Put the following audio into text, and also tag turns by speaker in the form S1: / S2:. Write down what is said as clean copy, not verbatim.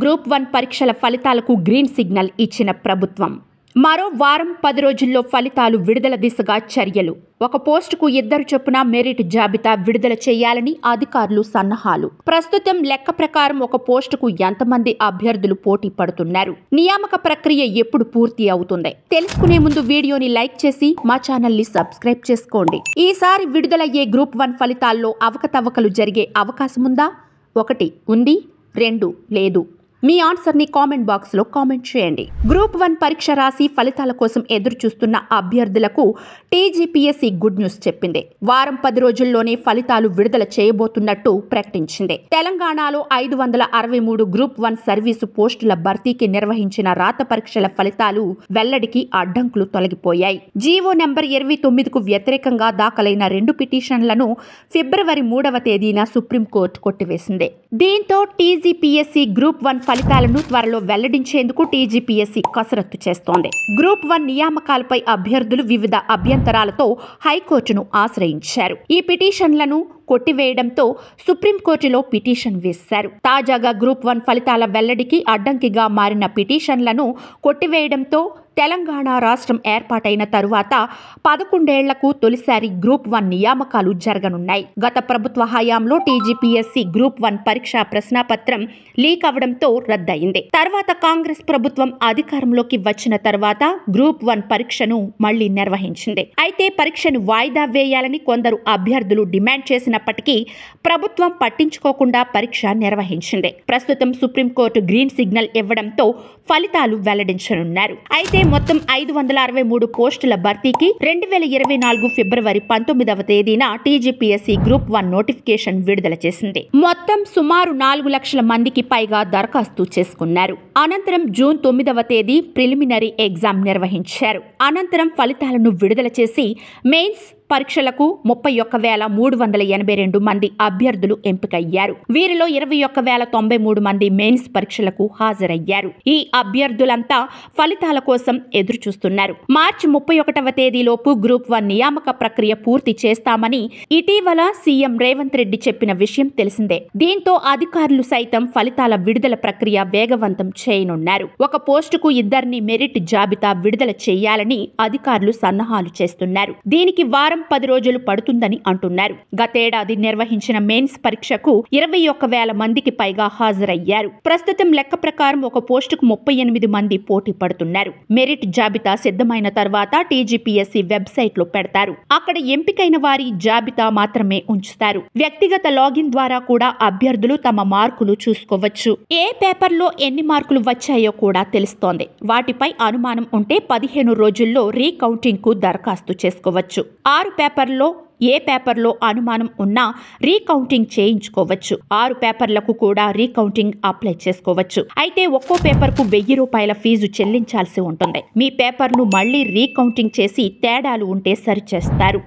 S1: Group 1 పరీక్షల ఫలితాలకు green signal ఇచ్చిన ప్రభుత్వం. మరో వారం 10 రోజుల్లో ఫలితాలు విడుదల దిశగా చర్యలు. ఒక పోస్టుకు 2 చొప్పున మెరిట్ జాబితా విడుదల చేయాలని అధికారులు సన్నాహాలు. ప్రస్తుతం లెక్క ప్రకారం ఒక పోస్టుకు ఎంతమంది అభ్యర్థులు పోటీ పడుతున్నారు? నియామక ప్రక్రియ ఎప్పుడు పూర్తి అవుతుంది? తెలుసుకునే ముందు వీడియోని లైక్ చేసి మా ఛానల్ ని సబ్స్క్రైబ్ చేసుకోండి. ఈసారి విడుదలయ్యే గ్రూప్ 1 ఫలితాల్లో అవకతవకలు జరిగే అవకాశం ఉందా? 1 ఉంది, 2 లేదు. మీ ఆన్సర్ని కామెంట్ బాక్స్లో కామెంట్ చేయండి. గ్రూప్ 1 పరీక్ష రాసి ఫలితాల కోసం ఎదురు చూస్తున్న అభ్యర్థులకు టీజీపీఎస్సీ గుడ్ న్యూస్ చెప్పింది. వారం 10 రోజుల్లోనే ఫలితాలు విడుదల చేయబోతున్నట్టు ప్రకటించింది. తెలంగాణలో 563 గ్రూప్ 1 సర్వీసు పోస్టుల భర్తీకి నిర్వహించిన రాత పరీక్షల ఫలితాలు వెల్లడికి అడ్డంకులు తొలగిపోయాయి. జీవో నెంబర్ 29కు వ్యతిరేకంగా దాఖలైన 2 పిటిషన్లను ఫిబ్రవరి 3వ తేదీన సుప్రీంకోర్టు కొట్టివేసింది. దీంతో టీజీపీఎస్సీ గ్రూప్ 1 ఫలితాలను త్వరలో వెల్లడించేందుకు టీజీపీఎస్సీ కసరత్తు చేస్తోంది. గ్రూప్ 1 నియామకాలపై అభ్యర్థులు వివిధ అభ్యంతరాలతో హైకోర్టును ఆశ్రయించారు. ఈ పిటిషన్లను కొట్టివేయడంతో సుప్రీంకోర్టులో పిటిషన్ వేశారు. తాజాగా గ్రూప్ 1 ఫలితాల వెల్లడికి అడ్డంకిగా మారిన పిటిషన్లను కొట్టివేయడంతో తెలంగాణ రాష్ట్రం ఏర్పాటైన తరువాత 11 ఏళ్లకు తొలిసారి గ్రూప్ 1 నియామకాలు జరగనున్నాయి. గత ప్రభుత్వ హయాంలో టీజీపీఎస్సీ గ్రూప్ 1 పరీక్షా ప్రశ్నాపత్రం లీక్ అవడంతో రద్దయింది. తర్వాత కాంగ్రెస్ ప్రభుత్వం అధికారంలోకి వచ్చిన తర్వాత గ్రూప్ 1 పరీక్షను మళ్లీ నిర్వహించింది. అయితే పరీక్షను వాయిదా వేయాలని కొందరు అభ్యర్థులు డిమాండ్ చేసినప్పటికీ ప్రభుత్వం పట్టించుకోకుండా పరీక్ష నిర్వహించింది. ప్రస్తుతం సుప్రీంకోర్టు గ్రీన్ సిగ్నల్ ఇవ్వడంతో ఫలితాలు వెల్లడించనున్నారు. అయితే మొత్తం 563 పోస్టుల భర్తీకి 2024 ఫిబ్రవరి 19వ తేదీన టీజీపీఎస్సీ గ్రూప్ 1 నోటిఫికేషన్ విడుదల చేసింది. మొత్తం సుమారు 4 లక్షల మందికి పైగా దరఖాస్తు చేసుకున్నారు. అనంతరం జూన్ 9వ తేదీ ప్రిలిమినరీ ఎగ్జామ్ నిర్వహించారు. అనంతరం ఫలితాలను విడుదల చేసి మెయిన్స్ పరీక్షలకు 31,382 మంది అభ్యర్థులు ఎంపికయ్యారు. వీరిలో 21,093 మంది మెయిన్స్ పరీక్షలకు హాజరయ్యారు. ఈ అభ్యర్థులంతా ఫలితాల కోసం ఎదురు చూస్తున్నారు. మార్చి 31వ తేదీలోపు గ్రూప్ 1 నియామక ప్రక్రియ పూర్తి చేస్తామని ఇటీవల సీఎం రేవంత్ రెడ్డి చెప్పిన విషయం తెలిసిందే. దీంతో అధికారులు సైతం ఫలితాల విడుదల ప్రక్రియ వేగవంతం చేయనున్నారు. ఒక పోస్టుకు 2 మెరిట్ జాబితా విడుదల చేయాలని అధికారులు సన్నాహాలు చేస్తున్నారు. దీనికి వారం 10 రోజులు పడుతుందని అంటున్నారు. గతేడాది నిర్వహించిన మెయిన్స్ పరీక్షకు 21,000 మందికి పైగా హాజరయ్యారు. ప్రస్తుతం లెక్క ప్రకారం ఒక పోస్టుకు 38 మంది పోటీ పడుతున్నారు. మెరిట్ జాబితా సిద్ధమైన తర్వాత టీజీపీఎస్సీ వెబ్సైట్ లో పెడతారు. అక్కడ ఎంపికైన వారి జాబితా మాత్రమే ఉంచుతారు. వ్యక్తిగత లాగిన్ ద్వారా కూడా అభ్యర్థులు తమ మార్కులు చూసుకోవచ్చు. ఏ పేపర్లో ఎన్ని మార్కులు వచ్చాయో కూడా తెలుస్తోంది. వాటిపై అనుమానం ఉంటే 15 రోజుల్లో రీకౌంటింగ్ కు దరఖాస్తు చేసుకోవచ్చు. 6 పేపర్లో ఏ పేపర్లో అనుమానం ఉన్నా రీకౌంటింగ్ చేయించుకోవచ్చు. 6 పేపర్లకు కూడా రీకౌంటింగ్ అప్లై చేసుకోవచ్చు. అయితే ఒక్కో పేపర్కు 1000 రూపాయల ఫీజు చెల్లించాల్సి ఉంటుంది. మీ పేపర్ను మళ్లీ రీకౌంటింగ్ చేసి తేడాలు ఉంటే సరిచేస్తారు.